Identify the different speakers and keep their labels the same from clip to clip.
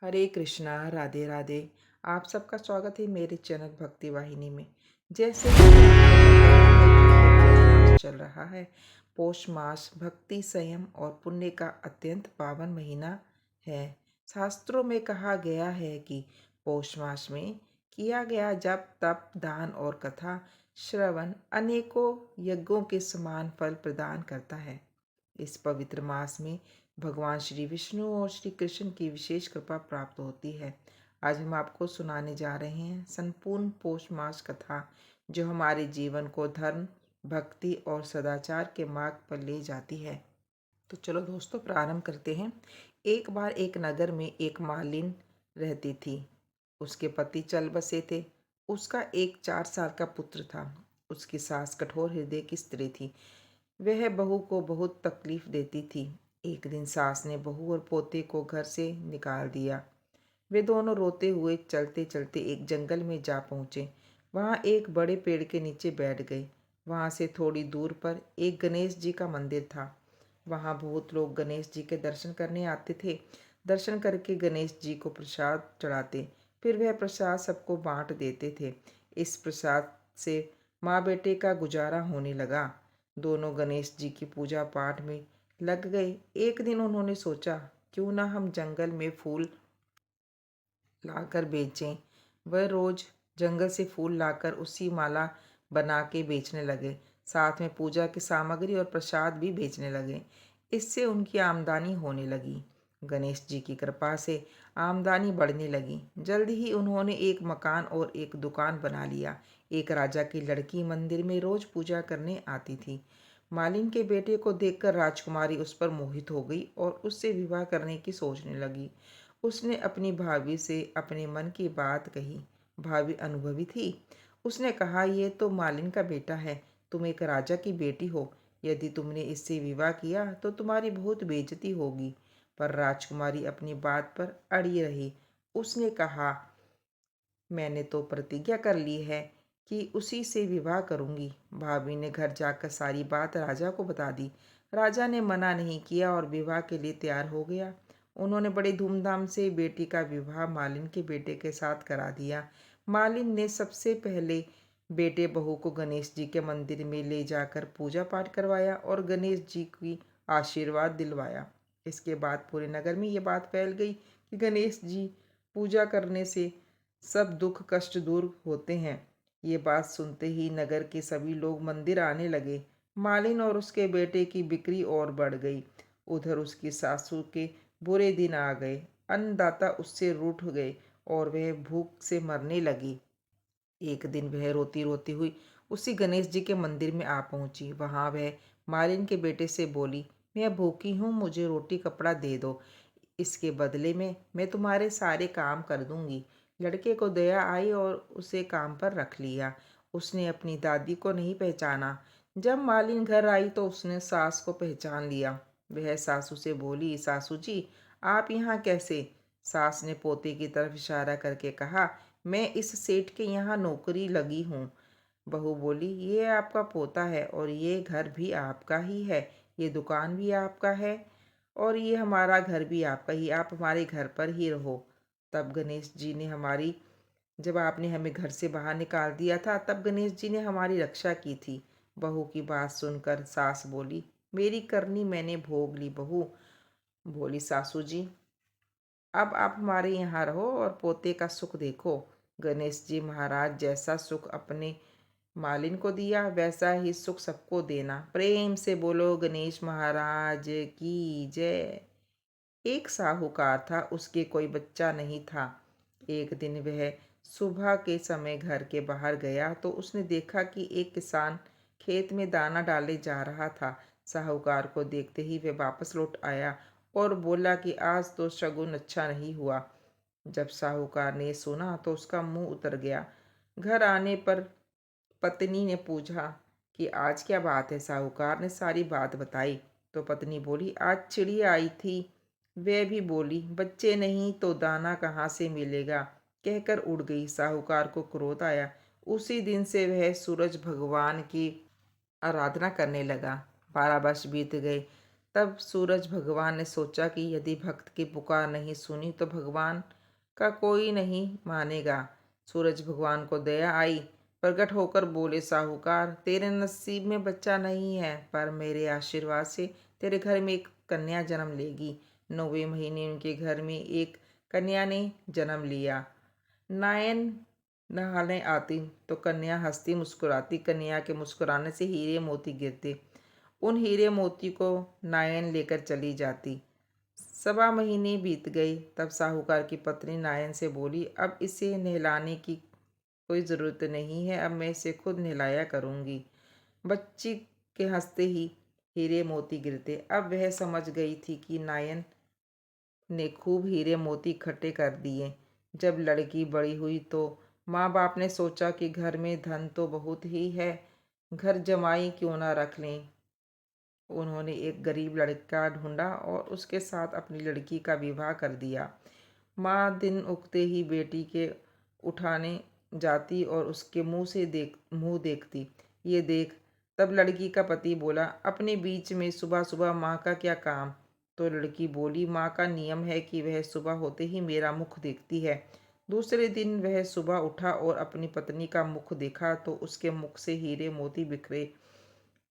Speaker 1: हरे कृष्णा, राधे राधे। आप सबका स्वागत है मेरे चैनल भक्ति वाहिनी में। जैसे कि आपको पता है कि पौष मास चल रहा है। पौष मास भक्ति, संयम और पुण्य का अत्यंत पावन महीना है। शास्त्रों में कहा गया है कि पौष मास में किया गया जप, तप, दान और कथा श्रवण अनेकों यज्ञों के समान फल प्रदान करता है। इस पवित्र मास में भगवान श्री विष्णु और श्री कृष्ण की विशेष कृपा प्राप्त होती है। आज हम आपको सुनाने जा रहे हैं संपूर्ण पौष मास कथा, जो हमारे जीवन को धर्म, भक्ति और सदाचार के मार्ग पर ले जाती है। तो चलो दोस्तों, प्रारंभ करते हैं। एक बार एक नगर में एक मालिन रहती थी। उसके पति चल बसे थे। उसका एक 4 साल का पुत्र था। उसकी सास कठोर हृदय की स्त्री थी। वह बहू को बहुत तकलीफ देती थी। एक दिन सास ने बहू और पोते को घर से निकाल दिया। वे दोनों रोते हुए चलते चलते एक जंगल में जा पहुँचे। वहाँ एक बड़े पेड़ के नीचे बैठ गए। वहाँ से थोड़ी दूर पर एक गणेश जी का मंदिर था। वहाँ बहुत लोग गणेश जी के दर्शन करने आते थे। दर्शन करके गणेश जी को प्रसाद चढ़ाते, फिर वह प्रसाद सबको बांट देते थे। इस प्रसाद से माँ बेटे का गुजारा होने लगा। दोनों गणेश जी की पूजा पाठ में लग गए। एक दिन उन्होंने सोचा, क्यों ना हम जंगल में फूल लाकर बेचें। वह रोज जंगल से फूल लाकर उसी माला बना के बेचने लगे। साथ में पूजा की सामग्री और प्रसाद भी बेचने लगे। इससे उनकी आमदनी होने लगी। गणेश जी की कृपा से आमदनी बढ़ने लगी। जल्द ही उन्होंने एक मकान और एक दुकान बना लिया। एक राजा की लड़की मंदिर में रोज पूजा करने आती थी। मालिन के बेटे को देखकर राजकुमारी उस पर मोहित हो गई और उससे विवाह करने की सोचने लगी। उसने अपनी भाभी से अपने मन की बात कही। भाभी अनुभवी थी। उसने कहा, यह तो मालिन का बेटा है। तुम एक राजा की बेटी हो। यदि तुमने इससे विवाह किया तो तुम्हारी बहुत बेइज्जती होगी। पर राजकुमारी अपनी बात पर अड़ी रही। उसने कहा, मैंने तो प्रतिज्ञा कर ली है कि उसी से विवाह करूंगी। भाभी ने घर जाकर सारी बात राजा को बता दी। राजा ने मना नहीं किया और विवाह के लिए तैयार हो गया। उन्होंने बड़ी धूमधाम से बेटी का विवाह मालिन के बेटे के साथ करा दिया। मालिन ने सबसे पहले बेटे बहू को गणेश जी के मंदिर में ले जाकर पूजा पाठ करवाया और गणेश जी की आशीर्वाद दिलवाया। इसके बाद पूरे नगर में ये बात फैल गई कि गणेश जी पूजा करने से सब दुख कष्ट दूर होते हैं। ये बात सुनते ही नगर के सभी लोग मंदिर आने लगे। मालिन और उसके बेटे की बिक्री और बढ़ गई। उधर उसकी सासू के बुरे दिन आ गए। अन्नदाता उससे रूठ गए और वह भूख से मरने लगी। एक दिन वह रोती रोती हुई उसी गणेश जी के मंदिर में आ पहुंची। वहां वह मालिन के बेटे से बोली, मैं भूखी हूँ, मुझे रोटी कपड़ा दे दो। इसके बदले में मैं तुम्हारे सारे काम कर दूंगी। लड़के को दया आई और उसे काम पर रख लिया। उसने अपनी दादी को नहीं पहचाना। जब मालिन घर आई तो उसने सास को पहचान लिया। वह सासू से बोली, सासू जी, आप यहाँ कैसे? सास ने पोते की तरफ इशारा करके कहा, मैं इस सेठ के यहाँ नौकरी लगी हूँ। बहू बोली, ये आपका पोता है और ये घर भी आपका ही है। ये दुकान भी आपका है और ये हमारा घर भी आपका ही। आप हमारे घर पर ही रहो। तब गणेश जी ने हमारी जब आपने हमें घर से बाहर निकाल दिया था, तब गणेश जी ने हमारी रक्षा की थी। बहू की बात सुनकर सास बोली, मेरी करनी मैंने भोग ली। बहू बोली, सासू जी, अब आप हमारे यहाँ रहो और पोते का सुख देखो। गणेश जी महाराज जैसा सुख अपने मालिन को दिया, वैसा ही सुख सबको देना। प्रेम से बोलो गणेश महाराज की जय। एक साहूकार था, उसके कोई बच्चा नहीं था। एक दिन वह सुबह के समय घर के बाहर गया तो उसने देखा कि एक किसान खेत में दाना डाले जा रहा था। साहूकार को देखते ही वह वापस लौट आया और बोला कि आज तो शगुन अच्छा नहीं हुआ। जब साहूकार ने सुना तो उसका मुंह उतर गया। घर आने पर पत्नी ने पूछा कि आज क्या बात है। साहूकार ने सारी बात बताई तो पत्नी बोली, आज चिड़िया आई थी। वह भी बोली, बच्चे नहीं तो दाना कहाँ से मिलेगा, कहकर उड़ गई। साहूकार को क्रोध आया। उसी दिन से वह सूरज भगवान की आराधना करने लगा। 12 वर्ष बीत गए। तब सूरज भगवान ने सोचा कि यदि भक्त की पुकार नहीं सुनी तो भगवान का कोई नहीं मानेगा। सूरज भगवान को दया आई, प्रकट होकर बोले, साहूकार, तेरे नसीब में बच्चा नहीं है, पर मेरे आशीर्वाद से तेरे घर में एक कन्या जन्म लेगी। 9वें महीने उनके घर में एक कन्या ने जन्म लिया। नायन नहाने आती तो कन्या हंसती मुस्कुराती, कन्या के मुस्कुराने से हीरे मोती गिरते। उन हीरे मोती को नायन लेकर चली जाती। 1.25 महीने बीत गए। तब साहूकार की पत्नी नायन से बोली, अब इसे नहलाने की कोई ज़रूरत नहीं है, अब मैं इसे खुद नहलाया करूँगी। बच्ची के हंसते ही हीरे मोती गिरते। अब वह समझ गई थी कि नायन ने खूब हीरे मोती इकट्ठे कर दिए। जब लड़की बड़ी हुई तो माँ बाप ने सोचा कि घर में धन तो बहुत ही है, घर जमाई क्यों ना रख लें। उन्होंने एक गरीब लड़का ढूंढा और उसके साथ अपनी लड़की का विवाह कर दिया। माँ दिन उगते ही बेटी के उठाने जाती और उसके मुंह देखती। ये देख तब लड़की का पति बोला, अपने बीच में सुबह सुबह माँ का क्या काम। तो लड़की बोली, माँ का नियम है कि वह सुबह होते ही मेरा मुख देखती है। दूसरे दिन वह सुबह उठा और अपनी पत्नी का मुख देखा तो उसके मुख से हीरे मोती बिखरे।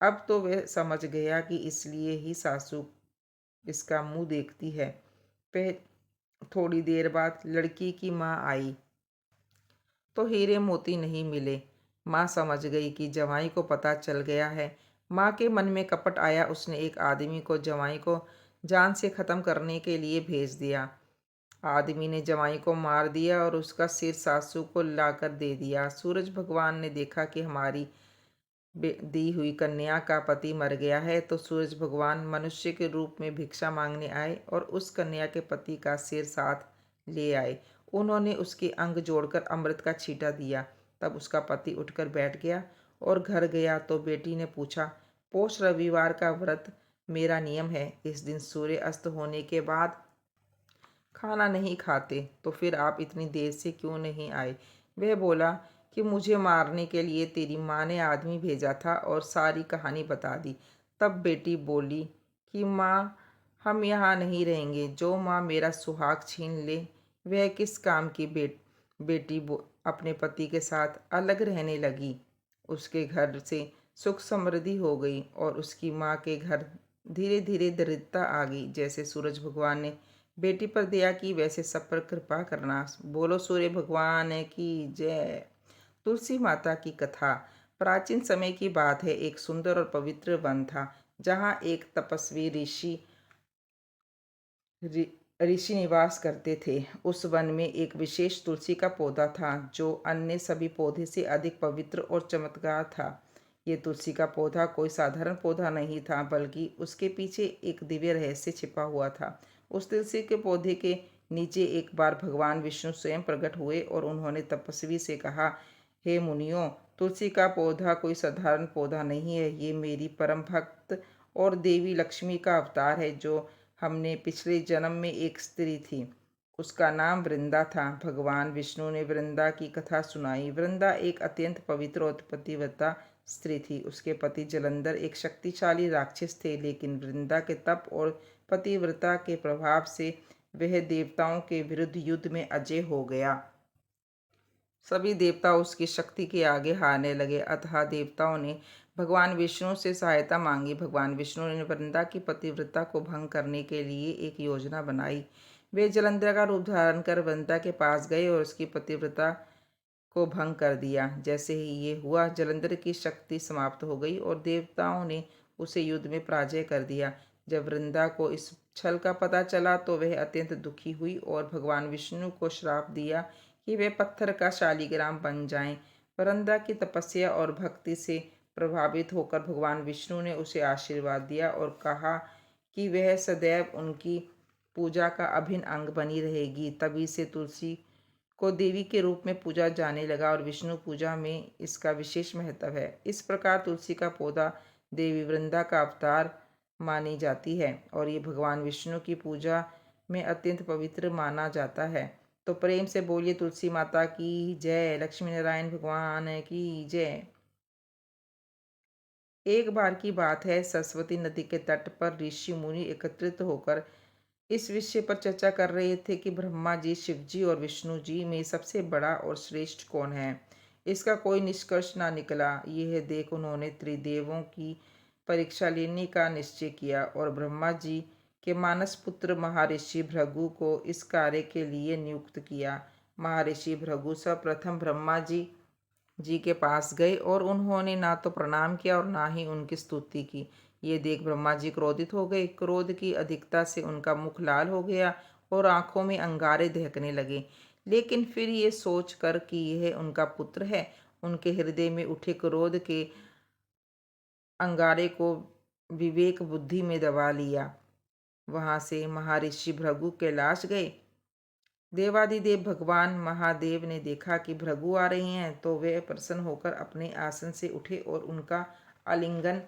Speaker 1: अब तो वह समझ गया कि इसलिए ही सासू इसका मुंह देखती है। वह थोड़ी देर बाद लड़की की माँ आई तो हीरे मोती नहीं मिले। माँ समझ गई कि जवाई को पता चल गया है। माँ के मन में कपट आया। उसने एक आदमी को जवाई को जान से खत्म करने के लिए भेज दिया। आदमी ने जवाई को मार दिया और उसका सिर सासू को लाकर दे दिया। सूरज भगवान ने देखा कि हमारी दी हुई कन्या का पति मर गया है, तो सूरज भगवान मनुष्य के रूप में भिक्षा मांगने आए और उस कन्या के पति का सिर साथ ले आए। उन्होंने उसके अंग जोड़कर अमृत का छींटा दिया। तब उसका पति उठकर बैठ गया और घर गया तो बेटी ने पूछा, पोष रविवार का व्रत मेरा नियम है, इस दिन सूर्य अस्त होने के बाद खाना नहीं खाते, तो फिर आप इतनी देर से क्यों नहीं आए। वह बोला कि मुझे मारने के लिए तेरी माँ ने आदमी भेजा था और सारी कहानी बता दी। तब बेटी बोली कि माँ, हम यहाँ नहीं रहेंगे। जो माँ मेरा सुहाग छीन ले वह किस काम की। बेटी अपने पति के साथ अलग रहने लगी। उसके घर से सुख समृद्धि हो गई और उसकी माँ के घर धीरे धीरे दरिद्रता आ गई। जैसे सूरज भगवान ने बेटी पर दया की, वैसे सब पर कृपा करना। बोलो सूर्य भगवान की जय। तुलसी माता की कथा। प्राचीन समय की बात है। एक सुंदर और पवित्र वन था, जहाँ एक तपस्वी ऋषि निवास करते थे। उस वन में एक विशेष तुलसी का पौधा था, जो अन्य सभी पौधे से अधिक पवित्र और चमत्कार था। ये तुलसी का पौधा कोई साधारण पौधा नहीं था, बल्कि उसके पीछे एक दिव्य रहस्य छिपा हुआ था। उस तुलसी के पौधे के नीचे एक बार भगवान विष्णु स्वयं प्रकट हुए और उन्होंने तपस्वी से कहा, हे मुनियों, तुलसी का पौधा कोई साधारण पौधा नहीं है। ये मेरी परम भक्त और देवी लक्ष्मी का अवतार है, जो हमने पिछले जन्म में एक स्त्री थी, उसका नाम वृंदा था। भगवान विष्णु ने वृंदा की कथा सुनाई। वृंदा एक अत्यंत पवित्र और पतिव्रता स्त्री थी। उसके पति जलंधर एक शक्तिशाली राक्षस थे, लेकिन वृंदा के तप और पतिव्रता के प्रभाव से वह देवताओं के विरुद्ध युद्ध में अजय हो गया। सभी देवता उसकी शक्ति के आगे हारने लगे। अतः देवताओं ने भगवान विष्णु से सहायता मांगी। भगवान विष्णु ने वृंदा की पतिव्रता को भंग करने के लिए एक योजना बनाई। वे जलंधर का रूप धारण कर वृंदा के पास गए और उसकी पतिव्रता को भंग कर दिया। जैसे ही ये हुआ, जलंधर की शक्ति समाप्त हो गई और देवताओं ने उसे युद्ध में पराजय कर दिया। जब वृंदा को इस छल का पता चला तो वह अत्यंत दुखी हुई और भगवान विष्णु को श्राप दिया कि वे पत्थर का शालिग्राम बन जाएं। वृंदा की तपस्या और भक्ति से प्रभावित होकर भगवान विष्णु ने उसे आशीर्वाद दिया और कहा कि वह सदैव उनकी पूजा का अभिन्न अंग बनी रहेगी। तभी से तुलसी को देवी के रूप में पूजा जाने लगा और विष्णु पूजा में इसका विशेष महत्व है। इस प्रकार तुलसी का पौधा देवी वृंदा का अवतार मानी जाती है और ये भगवान विष्णु की पूजा में अत्यंत पवित्र माना जाता है। तो प्रेम से बोलिए तुलसी माता की जय, लक्ष्मी नारायण भगवान की जय। एक बार की बात है, सरस्वती नदी के तट पर ऋषि मुनि एकत्रित होकर इस विषय पर चर्चा कर रहे थे कि ब्रह्मा जी, शिव जी और विष्णु जी में सबसे बड़ा और श्रेष्ठ कौन है। इसका कोई निष्कर्ष ना निकला। यह देख उन्होंने त्रिदेवों की परीक्षा लेने का निश्चय किया और ब्रह्मा जी के मानस पुत्र महर्षि भृगु को इस कार्य के लिए नियुक्त किया। महर्षि भृगु सर्वप्रथम ब्रह्मा जी के पास गए और उन्होंने ना तो प्रणाम किया और ना ही उनकी स्तुति की। ये देख ब्रह्मा जी क्रोधित हो गए। क्रोध की अधिकता से उनका मुख लाल हो गया और आंखों में अंगारे दहकने लगे। लेकिन फिर ये सोच कर कि यह उनका पुत्र है, उनके हृदय में उठे क्रोध के अंगारे को विवेक बुद्धि में दबा लिया। वहां से महर्षि भृगु कैलाश गए। देवादिदेव भगवान महादेव ने देखा कि भृगु आ रहे हैं तो वे प्रसन्न होकर अपने आसन से उठे और उनका आलिंगन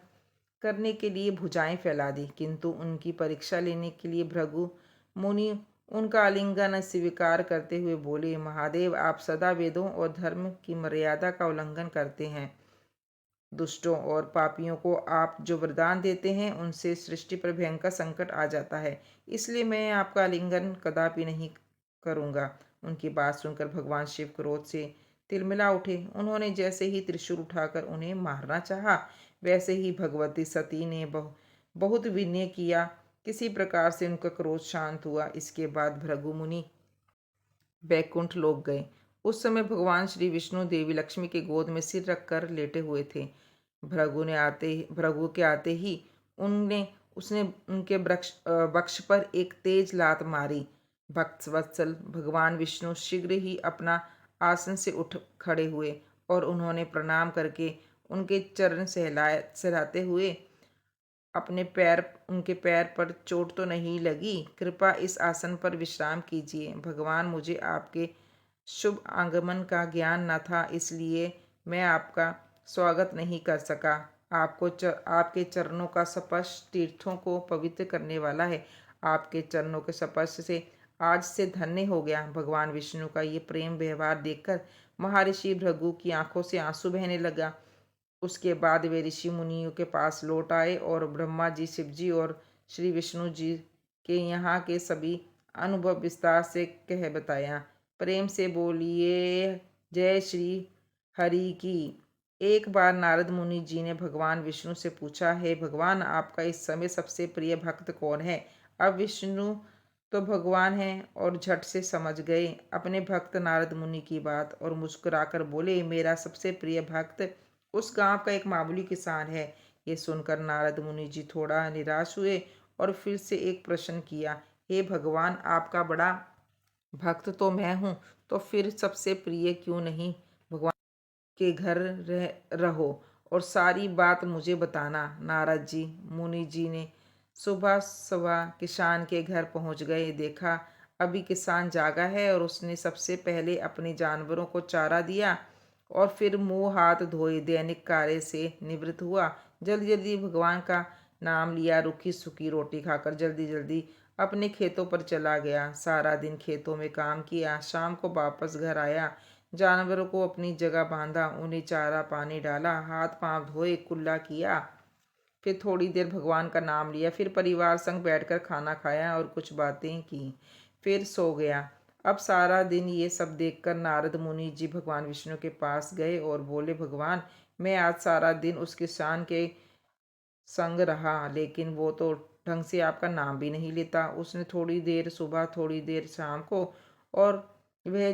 Speaker 1: करने के लिए भुजाएं फैला दी। किंतु उनकी परीक्षा लेने के लिए भृगु मुनि उनका आलिंगन स्वीकार करते हुए बोले, महादेव, आप सदा वेदों और धर्म की मर्यादा का उल्लंघन करते हैं। दुष्टों और पापियों को आप जो वरदान देते हैं उनसे सृष्टि पर भयंकर संकट आ जाता है, इसलिए मैं आपका आलिंगन कदापि नहीं करूंगा। उनकी बात सुनकर भगवान शिव क्रोध से तिलमिला उठे। उन्होंने जैसे ही त्रिशूल उठाकर उन्हें मारना चाहा, वैसे ही भगवती सती ने बहुत विनय किया। किसी प्रकार से उनका क्रोध शांत हुआ। इसके बाद भृगु मुनि बैकुंठ लोक गए। उस समय भगवान श्री विष्णु देवी लक्ष्मी के गोद में सिर रखकर लेटे हुए थे। भृगु के आते ही उनने उसने उनके वक्ष पर एक तेज लात मारी। भक्त वत्सल भगवान विष्णु शीघ्र ही अपना आसन से उठ खड़े हुए और उन्होंने प्रणाम करके उनके चरण सहलाते हुए उनके पैर पर चोट तो नहीं लगी, कृपया इस आसन पर विश्राम कीजिए। भगवान, मुझे आपके शुभ आगमन का ज्ञान न था, इसलिए मैं आपका स्वागत नहीं कर सका। आपके चरणों का स्पर्श तीर्थों को पवित्र करने वाला है। आपके चरणों के स्पर्श से आज से धन्य हो गया। भगवान विष्णु का ये प्रेम व्यवहार देखकर महर्षि भृगु की आंखों से आंसू बहने लगा। उसके बाद वे ऋषि मुनियों के पास लौट आए और ब्रह्मा जी, शिव जी और श्री विष्णु जी के यहाँ के सभी अनुभव विस्तार से कह बताया। प्रेम से बोलिए जय श्री हरि की। एक बार नारद मुनि जी ने भगवान विष्णु से पूछा, हे भगवान, आपका इस समय सबसे प्रिय भक्त कौन है। अब विष्णु तो भगवान हैं और झट से समझ गए अपने भक्त नारद मुनि की बात और मुस्कुराकर बोले, मेरा सबसे प्रिय भक्त उस गांव का एक मामूली किसान है। ये सुनकर नारद मुनि जी थोड़ा निराश हुए और फिर से एक प्रश्न किया, हे भगवान, आपका बड़ा भक्त तो मैं हूँ, तो फिर सबसे प्रिय क्यों नहीं। भगवान के घर रहो और सारी बात मुझे बताना। नारद जी मुनि जी ने सुबह सुबह किसान के घर पहुंच गए। देखा अभी किसान जागा है और उसने सबसे पहले अपने जानवरों को चारा दिया और फिर मुंह हाथ धोए दैनिक कार्य से निवृत्त हुआ। जल्दी जल्दी भगवान का नाम लिया, रूखी सूखी रोटी खाकर जल्दी जल्दी अपने खेतों पर चला गया। सारा दिन खेतों में काम किया, शाम को वापस घर आया, जानवरों को अपनी जगह बांधा, उन्हें चारा पानी डाला, हाथ पांव धोए, कुल्ला किया, फिर थोड़ी देर भगवान का नाम लिया, फिर परिवार संग बैठकर खाना खाया और कुछ बातें की, फिर सो गया। अब सारा दिन ये सब देखकर नारद मुनि जी भगवान विष्णु के पास गए और बोले, भगवान, मैं आज सारा दिन उस किसान के संग रहा, लेकिन वो तो ढंग से आपका नाम भी नहीं लेता। उसने थोड़ी देर सुबह, थोड़ी देर शाम को, और वह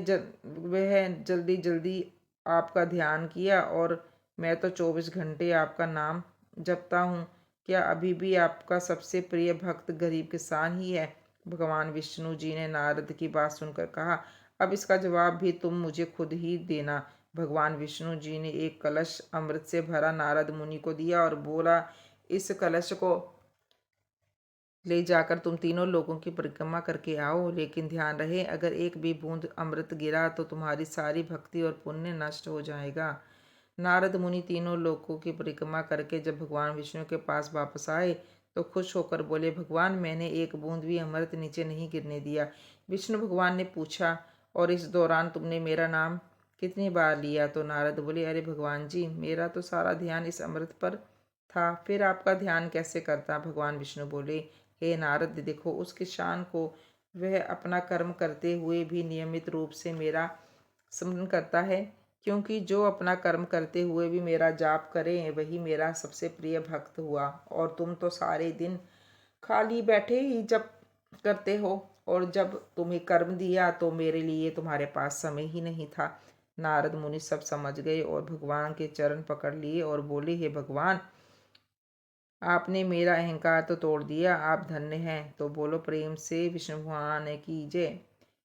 Speaker 1: जल्दी जल्दी आपका ध्यान किया, और मैं तो 24 घंटे आपका नाम जपता हूँ। क्या अभी भी आपका सबसे प्रिय भक्त गरीब किसान ही है। भगवान विष्णु जी ने नारद की बात सुनकर कहा, अब इसका जवाब भी तुम मुझे खुद ही देना। भगवान विष्णु जी ने एक कलश अमृत से भरा नारद मुनि को दिया और बोला, इस कलश को ले जाकर तुम तीनों लोगों की परिक्रमा करके आओ, लेकिन ध्यान रहे अगर एक भी बूंद अमृत गिरा तो तुम्हारी सारी भक्ति और पुण्य नष्ट हो जाएगा। नारद मुनि तीनों लोगों की परिक्रमा करके जब भगवान विष्णु के पास वापस आए तो खुश होकर बोले, भगवान, मैंने एक बूंद भी अमृत नीचे नहीं गिरने दिया। विष्णु भगवान ने पूछा, और इस दौरान तुमने मेरा नाम कितनी बार लिया। तो नारद बोले, अरे भगवान जी, मेरा तो सारा ध्यान इस अमृत पर था, फिर आपका ध्यान कैसे करता? भगवान विष्णु बोले, हे नारद, देखो उस किसान को, वह अपना कर्म करते हुए भी नियमित रूप से मेरा स्मरण करता है, क्योंकि जो अपना कर्म करते हुए भी मेरा जाप करे वही मेरा सबसे प्रिय भक्त हुआ। और तुम तो सारे दिन खाली बैठे ही जप करते हो, और जब तुम्हें कर्म दिया तो मेरे लिए तुम्हारे पास समय ही नहीं था। नारद मुनि सब समझ गए और भगवान के चरण पकड़ लिए और बोले, हे भगवान, आपने मेरा अहंकार तो तोड़ दिया, आप धन्य हैं। तो बोलो प्रेम से विष्णु भगवान की जय।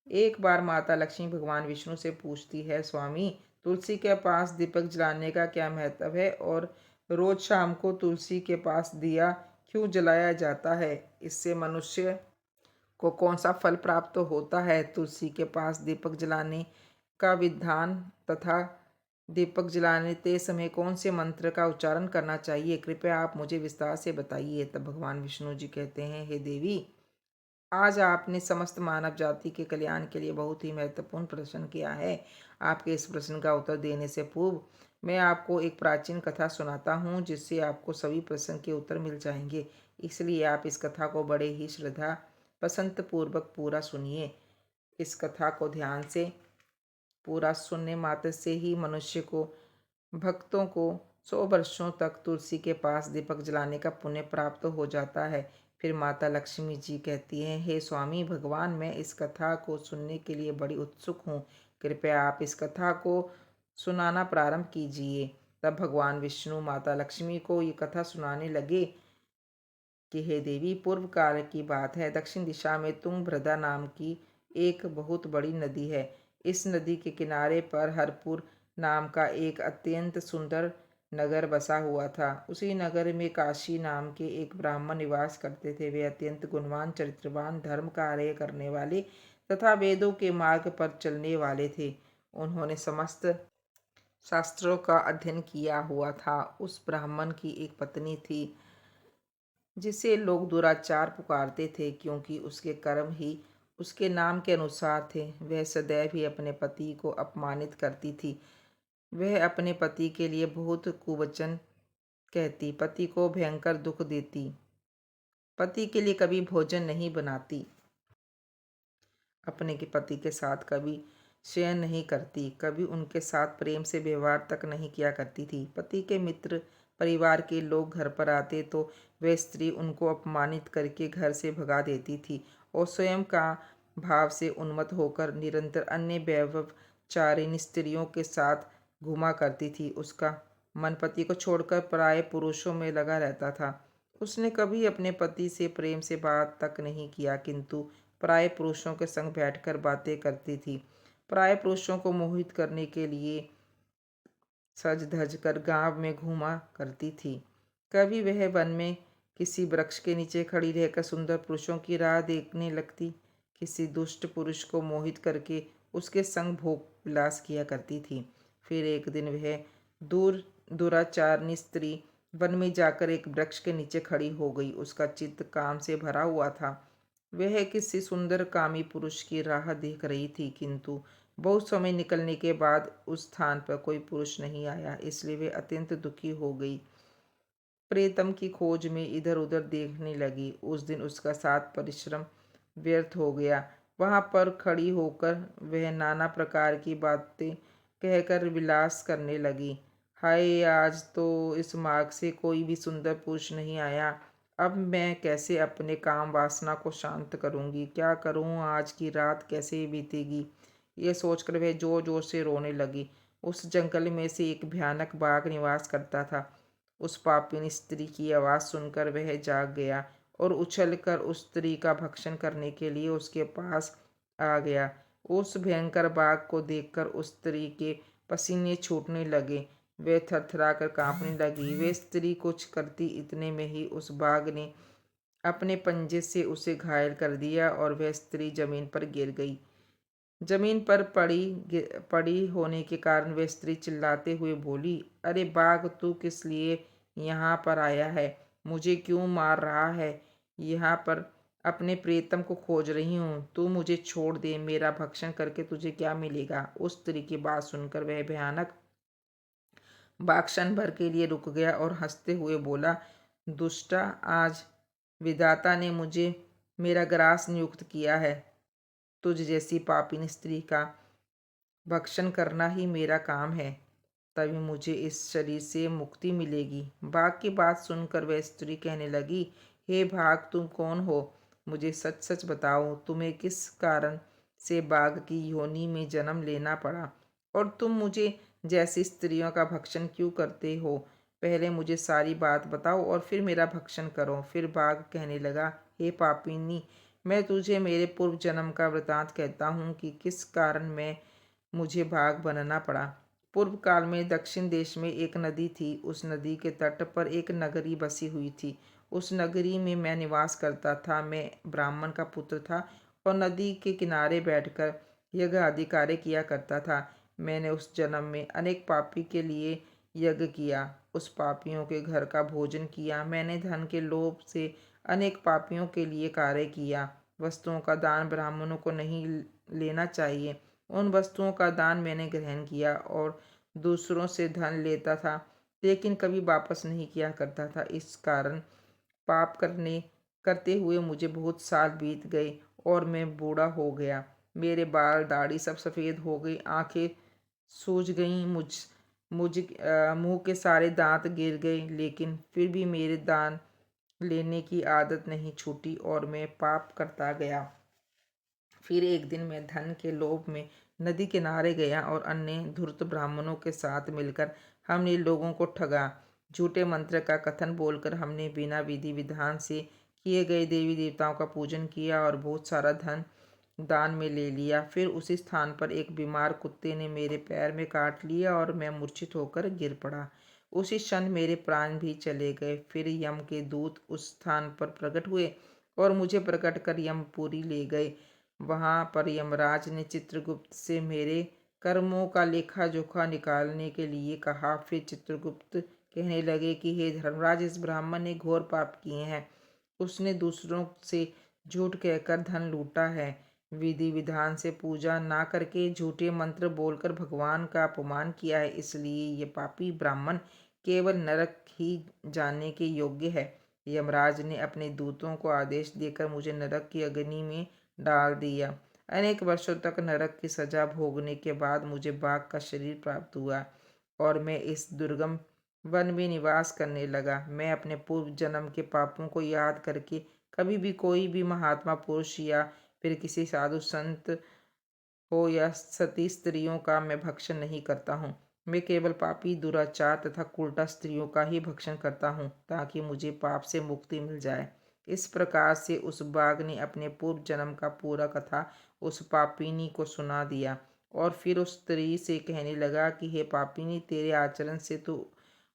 Speaker 1: एक बार माता लक्ष्मी भगवान विष्णु से पूछती है, स्वामी, तुलसी के पास दीपक जलाने का क्या महत्व है, और रोज शाम को तुलसी के पास दिया क्यों जलाया जाता है? इससे मनुष्य को कौन सा फल प्राप्त होता है? तुलसी के पास दीपक जलाने का विधान तथा दीपक जलाते समय कौन से मंत्र का उच्चारण करना चाहिए? कृपया आप मुझे विस्तार से बताइए। तब भगवान विष्णु जी कहते हैं, हे देवी, आज आपने समस्त मानव जाति के कल्याण के लिए बहुत ही महत्वपूर्ण प्रश्न किया है। आपके इस प्रश्न का उत्तर देने से पूर्व मैं आपको एक प्राचीन कथा सुनाता हूँ, जिससे आपको सभी प्रश्न के उत्तर मिल जाएंगे। इसलिए आप इस कथा को बड़े ही श्रद्धा पसंद पूर्वक पूरा सुनिए। इस कथा को ध्यान से पूरा सुनने मात्र से ही मनुष्य को, भक्तों को 100 वर्षों तक तुलसी के पास दीपक जलाने का पुण्य प्राप्त हो जाता है। फिर माता लक्ष्मी जी कहती हैं, हे स्वामी भगवान, मैं इस कथा को सुनने के लिए बड़ी उत्सुक हूँ। कृपया आप इस कथा को सुनाना प्रारंभ कीजिए। तब भगवान विष्णु माता लक्ष्मी को ये कथा सुनाने लगे कि हे देवी, पूर्व काल की बात है। दक्षिण दिशा में तुंगभद्रा नाम की एक बहुत बड़ी नदी है। इस नदी के किनारे पर हरपुर नाम का एक अत्यंत सुंदर नगर बसा हुआ था। उसी नगर में काशी नाम के एक ब्राह्मण निवास करते थे। वे अत्यंत गुणवान, चरित्रवान, धर्म कार्य करने वाले तथा वेदों के मार्ग पर चलने वाले थे। उन्होंने समस्त शास्त्रों का अध्ययन किया हुआ था। उस ब्राह्मण की एक पत्नी थी, जिसे लोग दुराचार पुकारते थे, क्योंकि उसके कर्म ही उसके नाम के अनुसार थे। वह सदैव ही अपने पति को अपमानित करती थी। वह अपने पति के लिए बहुत कुवचन कहती, पति को भयंकर दुख देती, पति के लिए कभी भोजन नहीं बनाती, अपने के पति के साथ कभी शयन नहीं करती, कभी उनके साथ प्रेम से व्यवहार तक नहीं किया करती थी। पति के मित्र, परिवार के लोग घर पर आते तो वह स्त्री उनको अपमानित करके घर से भगा देती थी, और स्वयं का भाव से उन्मत्त होकर निरंतर अन्य व्यभिचारिणी स्त्रियों के साथ घुमा करती थी। उसका मन पति को छोड़कर पराये पुरुषों में लगा रहता था। उसने कभी अपने पति से प्रेम से बात तक नहीं किया, किंतु पराये पुरुषों के संग बैठकर बातें करती थी। पराये पुरुषों को मोहित करने के लिए सज धज कर गांव में घूमा करती थी। कभी वह वन में किसी वृक्ष के नीचे खड़ी रहकर सुंदर पुरुषों की राह देखने लगती, किसी दुष्ट पुरुष को मोहित करके उसके संग भोग विलास किया करती थी। फिर एक दिन वह दुराचारणी स्त्री वन में जाकर एक वृक्ष के नीचे खड़ी हो गई। उसका चित्त काम से भरा हुआ था। वह किसी सुंदर कामी पुरुष की राह देख रही थी, किंतु बहुत समय निकलने के बाद उस स्थान पर कोई पुरुष नहीं आया, इसलिए वे अत्यंत दुखी हो गई। प्रेतम की खोज में इधर उधर देखने लगी। उस दिन उसका साथ परिश्रम व्यर्थ हो गया। वहां पर खड़ी होकर वह नाना प्रकार की बातें कहकर विलास करने लगी। हाय, आज तो इस मार्ग से कोई भी सुंदर पुरुष नहीं आया। अब मैं कैसे अपने काम वासना को शांत करूंगी? क्या करूं? आज की रात कैसे बीतेगी? ये सोचकर वह जोर जोर से रोने लगी। उस जंगल में से एक भयानक बाघ निवास करता था। उस पापिनी स्त्री की आवाज़ सुनकर वह जाग गया और उछलकर उस स्त्री का भक्षण करने के लिए उसके पास आ गया। उस भयंकर बाघ को देखकर उस स्त्री के पसीने छूटने लगे। वह थरथराकर कांपने लगी। वह स्त्री कुछ करती इतने में ही उस बाघ ने अपने पंजे से उसे घायल कर दिया और वह स्त्री जमीन पर गिर गई। जमीन पर पड़ी होने के कारण वह स्त्री चिल्लाते हुए बोली, अरे बाघ, तू किस लिए यहाँ पर आया है? मुझे क्यों मार रहा है? यहाँ पर अपने प्रियतम को खोज रही हूँ। तू मुझे छोड़ दे। मेरा भक्षण करके तुझे क्या मिलेगा? उस स्त्री की बात सुनकर वह भयानक बाघ क्षण भर के लिए रुक गया और हंसते हुए बोला, दुष्टा, आज विधाता ने मुझे मेरा ग्रास नियुक्त किया है। तुझ जैसी पापिन स्त्री का भक्षण करना ही मेरा काम है, तभी मुझे इस शरीर से मुक्ति मिलेगी। बाघ की बात सुनकर वह स्त्री कहने लगी, हे बाघ, तुम कौन हो? मुझे सच सच बताओ, तुम्हें किस कारण से बाघ की योनि में जन्म लेना पड़ा, और तुम मुझे जैसी स्त्रियों का भक्षण क्यों करते हो? पहले मुझे सारी बात बताओ और फिर मेरा भक्षण करो। फिर बाघ कहने लगा, हे पापिनी, मैं तुझे मेरे पूर्व जन्म का वृतांत कहता हूँ कि किस कारण मैं मुझे बाघ बनना पड़ा। पूर्व काल में दक्षिण देश में एक नदी थी। उस नदी के तट पर एक नगरी बसी हुई थी। उस नगरी में मैं निवास करता था। मैं ब्राह्मण का पुत्र था और नदी के किनारे बैठकर यज्ञ आदि कार्य किया करता था। मैंने उस जन्म में अनेक पापी के लिए यज्ञ किया, उस पापियों के घर का भोजन किया। मैंने धन के लोभ से अनेक पापियों के लिए कार्य किया। वस्तुओं का दान ब्राह्मणों को नहीं लेना चाहिए। उन वस्तुओं का दान मैंने ग्रहण किया और दूसरों से धन लेता था, लेकिन कभी वापस नहीं किया करता था। इस कारण पाप करते हुए मुझे बहुत साल बीत गए और मैं बूढ़ा हो गया। मेरे बाल दाढ़ी सब सफ़ेद हो गई, आंखें सूज गईं, मुंह के सारे दांत गिर गए, लेकिन फिर भी मेरे दान लेने की आदत नहीं छूटी और मैं पाप करता गया। फिर एक दिन मैं धन के लोभ में नदी किनारे गया और अन्य धूर्त ब्राह्मणों के साथ मिलकर हमने लोगों को ठगा। झूठे मंत्र का कथन बोलकर हमने बिना विधि विधान से किए गए देवी देवताओं का पूजन किया और बहुत सारा धन दान में ले लिया। फिर उसी स्थान पर एक बीमार कुत्ते ने मेरे पैर में काट लिया और मैं मूर्छित होकर गिर पड़ा। उसी क्षण मेरे प्राण भी चले गए। फिर यम के दूत उस स्थान पर प्रकट हुए और मुझे प्रकट कर यमपुरी ले गए। वहां पर यमराज ने चित्रगुप्त से मेरे कर्मों का लेखा जोखा निकालने के लिए कहा। फिर चित्रगुप्त कहने लगे कि हे धर्मराज, इस ब्राह्मण ने घोर पाप किए हैं। उसने दूसरों से झूठ कहकर धन लूटा है, विधि विधान से पूजा ना करके झूठे मंत्र बोलकर भगवान का अपमान किया है। इसलिए ये पापी ब्राह्मण केवल नरक ही जाने के योग्य है। यमराज ने अपने दूतों को आदेश देकर मुझे नरक की अग्नि में डाल दिया। अनेक वर्षों तक नरक की सजा भोगने के बाद मुझे बाघ का शरीर प्राप्त हुआ और मैं इस दुर्गम वन में निवास करने लगा। मैं अपने पूर्व जन्म के पापों को याद करके कभी भी कोई भी महात्मा पुरुष या फिर किसी साधु संत हो या सती स्त्रियों का मैं भक्षण नहीं करता हूँ। मैं केवल पापी, दुराचार तथा कुलटा स्त्रियों का ही भक्षण करता हूँ, ताकि मुझे पाप से मुक्ति मिल जाए। इस प्रकार से उस बाघ ने अपने पूर्व जन्म का पूरा कथा उस पापिनी को सुना दिया और फिर उस स्त्री से कहने लगा कि हे पापिनी, तेरे आचरण से तो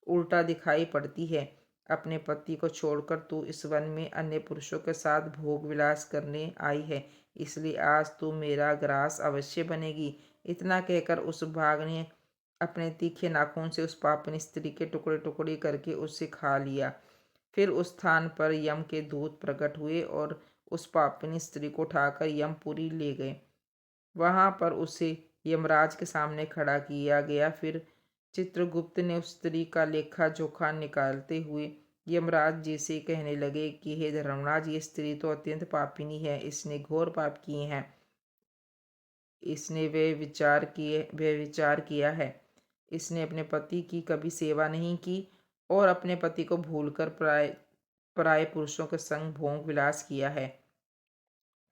Speaker 1: उल्टा दिखाई पड़ती है। अपने पति को छोड़कर तू इस वन में अन्य पुरुषों के साथ भोग विलास करने आई है, इसलिए आज तू मेरा ग्रास अवश्य बनेगी। इतना कहकर उस बाघ ने अपने तीखे नाखून से उस पापिनी स्त्री के टुकड़े टुकड़े करके उसे खा लिया। फिर उस स्थान पर यम के दूत प्रकट हुए और उस पापिनी स्त्री को उठाकर यमपुरी ले गए। वहां पर उसे यमराज के सामने खड़ा किया गया। फिर चित्रगुप्त ने उस स्त्री का लेखा जोखा निकालते हुए यमराज जी से कहने लगे कि हे धर्मराज, ये स्त्री तो अत्यंत पापिनी है, इसने घोर पाप किए हैं। इसने वे विचार किया है। इसने अपने पति की कभी सेवा नहीं की और अपने पति को भूलकर पराये पराये पुरुषों के संग भोग विलास किया है।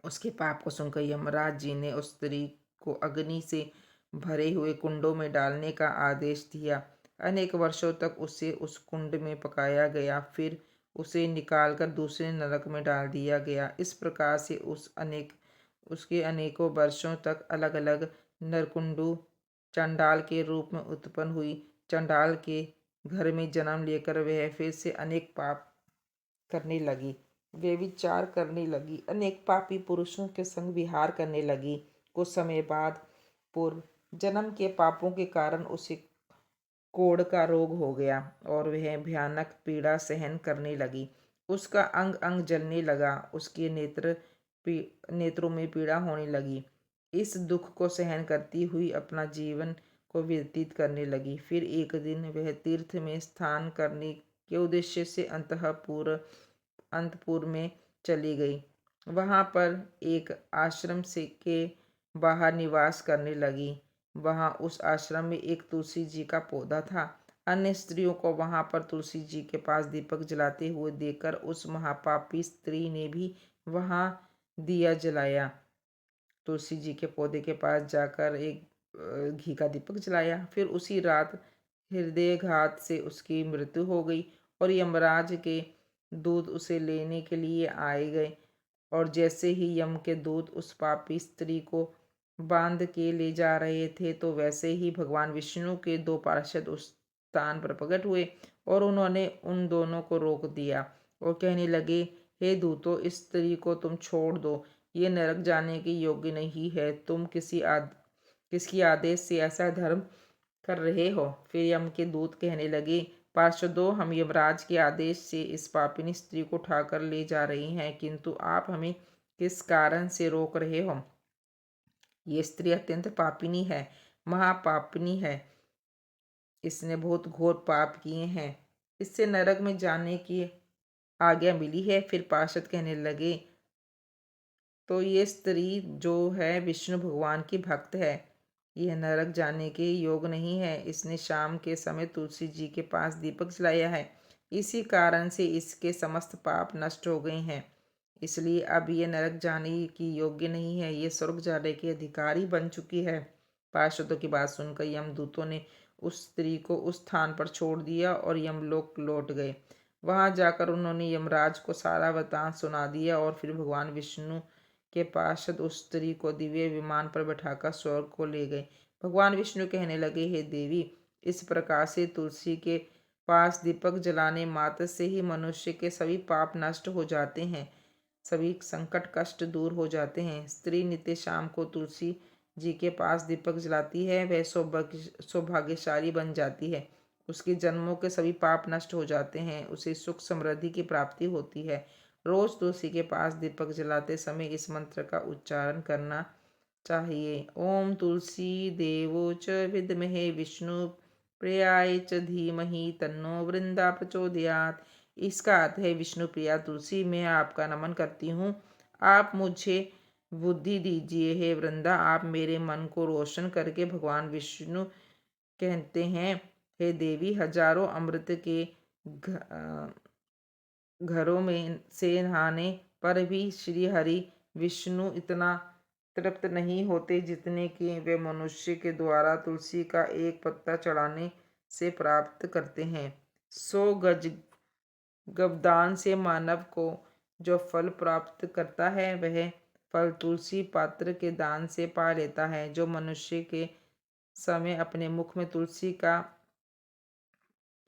Speaker 1: उसके पाप को सुनकर यमराज जी ने उस स्त्री को अग्नि से भरे हुए कुंडों में डालने का आदेश दिया। अनेक वर्षों तक उसे उस कुंड में पकाया गया, फिर उसे निकालकर दूसरे नरक में डाल दिया गया। इस प्रकार से उसके अनेकों वर्षों तक अलग अलग नरकुंडू चंडाल के रूप में उत्पन्न हुई। चंडाल के घर में जन्म लेकर वह फिर से अनेक पाप करने लगी, व्यभिचार करने लगी, अनेक पापी पुरुषों के संग विहार करने लगी। कुछ समय बाद पूर्व जन्म के पापों के कारण उसे कोढ़ का रोग हो गया और वह भयानक पीड़ा सहन करने लगी। उसका अंग अंग जलने लगा, उसके नेत्रों में पीड़ा होने लगी। इस दुख को सहन करती हुई अपना जीवन को व्यतीत करने लगी। फिर एक दिन वह तीर्थ में स्नान करने के उद्देश्य से अंतपुर में चली गई। वहाँ पर एक आश्रम से के बाहर निवास करने लगी। वहाँ उस आश्रम में एक तुलसी जी का पौधा था। अन्य स्त्रियों को वहाँ पर तुलसी जी के पास दीपक जलाते हुए देखकर उस महापापी स्त्री ने भी वहाँ दिया जलाया। तुलसी जी के पौधे के पास जाकर एक घी का दीपक जलाया। फिर उसी रात हृदयघात से उसकी मृत्यु हो गई और यमराज के दूत उसे लेने के लिए आए गए। और जैसे ही यम के दूत उस पापी स्त्री को बांध के ले जा रहे थे तो वैसे ही भगवान विष्णु के दो पार्षद उस स्थान पर प्रकट हुए और उन्होंने उन दोनों को रोक दिया और कहने लगे, हे दूतों, इस स्त्री को तुम छोड़ दो, ये नरक जाने के योग्य नहीं है। तुम किसकी आदेश से ऐसा धर्म कर रहे हो? फिर यम के दूत कहने लगे, पार्षदों, हम यमराज के आदेश से इस पापिनी स्त्री को उठाकर ले जा रहे हैं, किंतु आप हमें किस कारण से रोक रहे हो? ये स्त्री अत्यंत पापिनी है, महापापिनी है। इसने बहुत घोर पाप किए हैं। इससे नरक में जाने की आज्ञा मिली है। फिर पार्षद कहने लगे, तो ये स्त्री जो है विष्णु भगवान की भक्त है, यह नरक जाने के योग नहीं है। इसने शाम के समय तुलसी जी के पास दीपक जलाया है, इसी कारण से इसके समस्त पाप नष्ट हो गए हैं। इसलिए अब ये नरक जाने की योग्य नहीं है, ये स्वर्ग जाने की अधिकारी बन चुकी है। पार्षदों की बात सुनकर यमदूतों ने उस स्त्री को उस स्थान पर छोड़ दिया और यमलोक लौट गए। वहां जाकर उन्होंने यमराज को सारा वृतांत सुना दिया और फिर भगवान विष्णु के पार्षद उस स्त्री को दिव्य विमान पर बैठाकर स्वर्ग को ले गए। भगवान विष्णु कहने लगे, हे देवी, इस प्रकार से तुलसी के पास दीपक जलाने मात्र से ही मनुष्य के सभी पाप नष्ट हो जाते हैं, सभी संकट कष्ट दूर हो जाते हैं। स्त्री नित्य शाम को तुलसी जी के पास दीपक जलाती है, वह सौभाग्यशाली बन जाती है। उसके जन्मों के सभी पाप नष्ट हो जाते हैं, उसे सुख समृद्धि की प्राप्ति होती है। रोज तुलसी के पास दीपक जलाते समय इस मंत्र का उच्चारण करना चाहिए। ओम तुलसी देवो च विद्महे विष्णु प्रियाय च धीमहि तन्नो वृंदा प्रचोदयात्। इसका अर्थ है, विष्णु प्रिया तुलसी, मैं आपका नमन करती हूँ। आप मुझे बुद्धि दीजिए। हे वृंदा, आप मेरे मन को रोशन करके भगवान विष्णु कहते हैं, हे देवी, हजारों अमृत के घरों में से नहाने पर भी श्री हरि विष्णु इतना तृप्त नहीं होते जितने कि वे मनुष्य के द्वारा तुलसी का एक पत्ता चढ़ाने से प्राप्त करते हैं। 100 गज गवदान से मानव को जो फल प्राप्त करता है, वह फल तुलसी पात्र के दान से पा लेता है। जो मनुष्य के समय अपने मुख में तुलसी का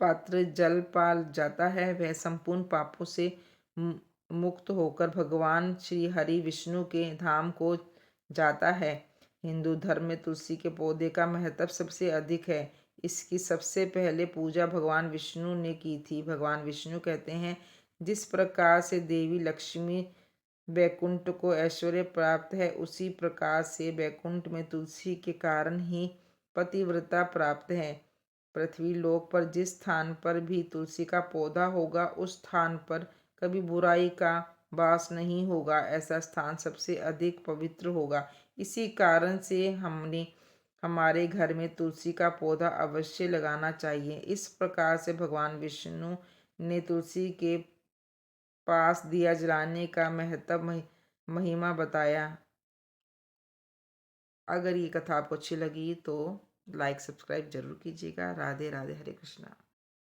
Speaker 1: पात्र जल पा जाता है, वह संपूर्ण पापों से मुक्त होकर भगवान श्री हरि विष्णु के धाम को जाता है। हिंदू धर्म में तुलसी के पौधे का महत्व सबसे अधिक है। इसकी सबसे पहले पूजा भगवान विष्णु ने की थी। भगवान विष्णु कहते हैं, जिस प्रकार से देवी लक्ष्मी वैकुंठ को ऐश्वर्य प्राप्त है, उसी प्रकार से वैकुंठ में तुलसी के कारण ही पतिव्रता प्राप्त है। पृथ्वी लोक पर जिस स्थान पर भी तुलसी का पौधा होगा, उस स्थान पर कभी बुराई का वास नहीं होगा। ऐसा स्थान सबसे अधिक पवित्र होगा। इसी कारण से हमने हमारे घर में तुलसी का पौधा अवश्य लगाना चाहिए। इस प्रकार से भगवान विष्णु ने तुलसी के पास दिया जलाने का महत्व महिमा बताया। अगर ये कथा आपको अच्छी लगी तो लाइक सब्सक्राइब जरूर कीजिएगा। राधे राधे, हरे कृष्णा।